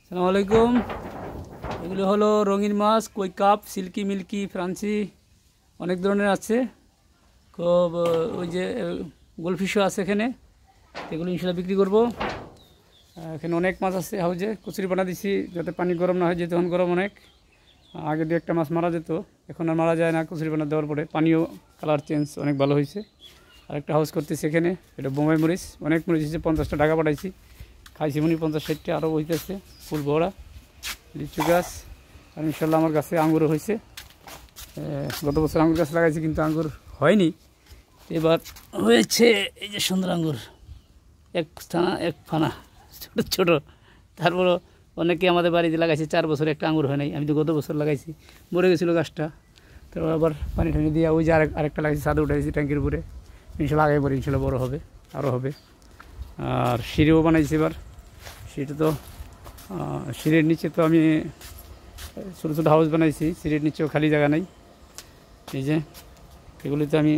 আসসালামু আলাইকুম। এগুলো হলো রঙিন মাছ, কই কাপ, সিল্কি মিল্কি, ফ্রান্সি, অনেক ধরনের আছে। খুব ওই যে গোলফিশও আছে এখানে, এগুলো ইনশাল্লাহ বিক্রি করব। এখানে অনেক মাছ আছে হাউজে, কচুরি পানা দিছি যাতে পানি গরম না হয়, যেহেতু এখন গরম অনেক। আগে দিয়ে একটা মাছ মারা যেত, এখন আর মারা যায় না কচুরি পানা দেওয়ার পরে। পানিও কালার চেঞ্জ অনেক ভালো হয়েছে। আরেকটা হাউস করতেছি এখানে, এটা বোম্বাই মরিচ, অনেক মরিচ হয়েছে, 50টা টাকা পাঠাইছি, খাইছি মনি 50-60টা, আরও হইতেছে ফুল বড়া। লিচু গাছ, আর ইনশাল্লাহ আমার গাছে আঙ্গুরও হয়েছে। গত বছর আঙ্গুর গাছ লাগাইছি কিন্তু আঙ্গুর হয়নি, এবার হয়েছে। এই যে সুন্দর আঙ্গুর, এক ফানা ছোটো ছোটো। তারপরও অনেকে আমাদের বাড়িতে লাগাইছে, 4 বছর একটা আঙ্গুর হয় নাই। আমি তো গত বছর লাগাইছি, মরে গেছিলো গাছটা। তারপর আবার পানি টানি দিয়ে ওই যে আরেকটা লাগাইছি, ছাদে উঠাইছি ট্যাঙ্কির উপরে। ইনশাল্লাহ আগে পরে ইনশাল্লাহ বড়ো হবে, আরও হবে। আর সিঁড়িও বানাইছি এবার। সিঁড়িটা তো সিঁড়ির নিচে তো আমি ছোটো ছোটো হাউস বানাইছি, সিঁড়ির নিচেও খালি জায়গা নাই। এই যে এগুলিতে আমি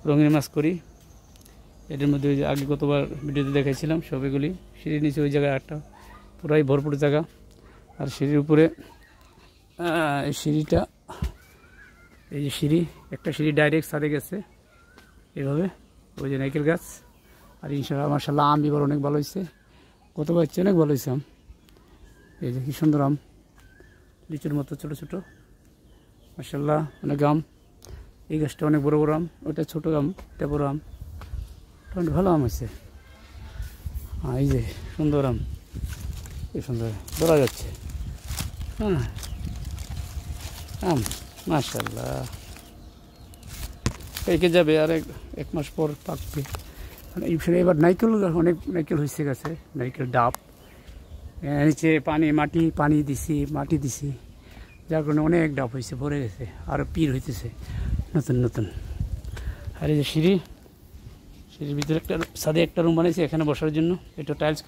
রঙিন মাছ করি। এটার মধ্যে ওই যে আগে কতবার ভিডিওতে দেখাইছিলাম সব এগুলি। সিঁড়ির নিচে ওই জায়গায় একটা পুরাই ভরপুর জায়গা। আর সিঁড়ির উপরে এই সিঁড়িটা, এই যে সিঁড়ি, একটা সিঁড়ি ডাইরেক্ট ছাদে গেছে এভাবে। ওই যে নাইকেল গাছ। আর ইনশাল্লাহ মাশাআল্লাহ আম এবার অনেক ভালো হয়েছে, গতবার হচ্ছে অনেক ভালো হয়েছে আম। এই যে কি সুন্দর আম, লিচুর মতো ছোটো ছোটো, মাশাআল্লাহ অনেক আম। এই গাছটা অনেক বড় বড় আম, ওটা ছোটো আম, এটা বড় আম, অনেক ভালো আম হয়েছে। এই যে সুন্দর আম, এই সুন্দর বলা যাচ্ছে। হ্যাঁ আম মাশাআল্লাহ পেকে যাবে, আর এক মাস পর পাকবে। এবার নারকেল, অনেক নারকেল হয়েছে গাছে, নারকেল ডাব। নিচে পানি দিছি, যার কারণে অনেক ডাব হয়েছে, ভরে গেছে, আরও পীর হইতেছে নতুন নতুন। আর এই যে সিঁড়ির ভিতরে একটা ছাদে একটা রুম বানিয়েছি এখানে বসার জন্য। এটা টাইলস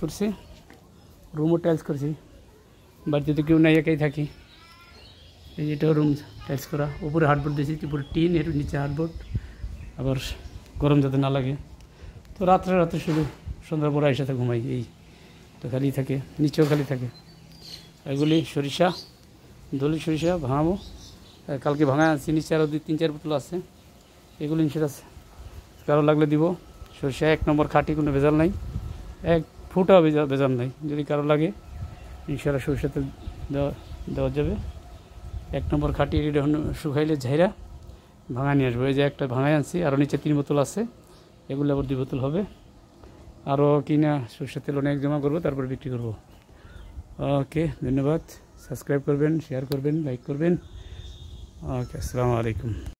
করছি, রুমও টাইলস করছি। বাড়িতে তো কেউ নাই, একাই থাকি। এই যেটাও রুম টাইলস করা, উপরে হার্ডবোর্ড দিয়েছি, উপরে টিন, এর নিচে হার্ডবোর্ড। আবার গরম যাতে না লাগে, তো রাত্রে শুধু সন্ধ্যার পরে একসাথে ঘুমাই। এই তো খালি থাকে, নিচেও খালি থাকে। এগুলি সরিষা, দলি সরিষা ভাঙাবো, কালকে ভাঙা আনছি। নিচে আরও 2-3-4 বোতল আছে, এগুলি ইনশাল্লাহ কারো লাগলে দিব। সরিষা 1 নম্বর খাঁটি, কোনো ভেজাল নাই, 1 ফুটাও ভেজাল নাই। যদি কারো লাগে ইনশাল্লাহ সরিষাতে দেওয়া যাবে। 1 নম্বর খাঁটি। এটা শুকাইলে ঝাইরা ভাঙা নিয়ে আসবো। এই যে একটা ভাঙাই আনছি, আরও নিচে 3 বোতল আছে, এগুলো আবার 2 বোতল হবে। আরও কিনা সরষের তেল অনেক জমা করবো, তারপর বিক্রি করবো। ওকে, ধন্যবাদ। সাবস্ক্রাইব করবেন, শেয়ার করবেন, লাইক করবেন। ওকে, আসসালামু আলাইকুম।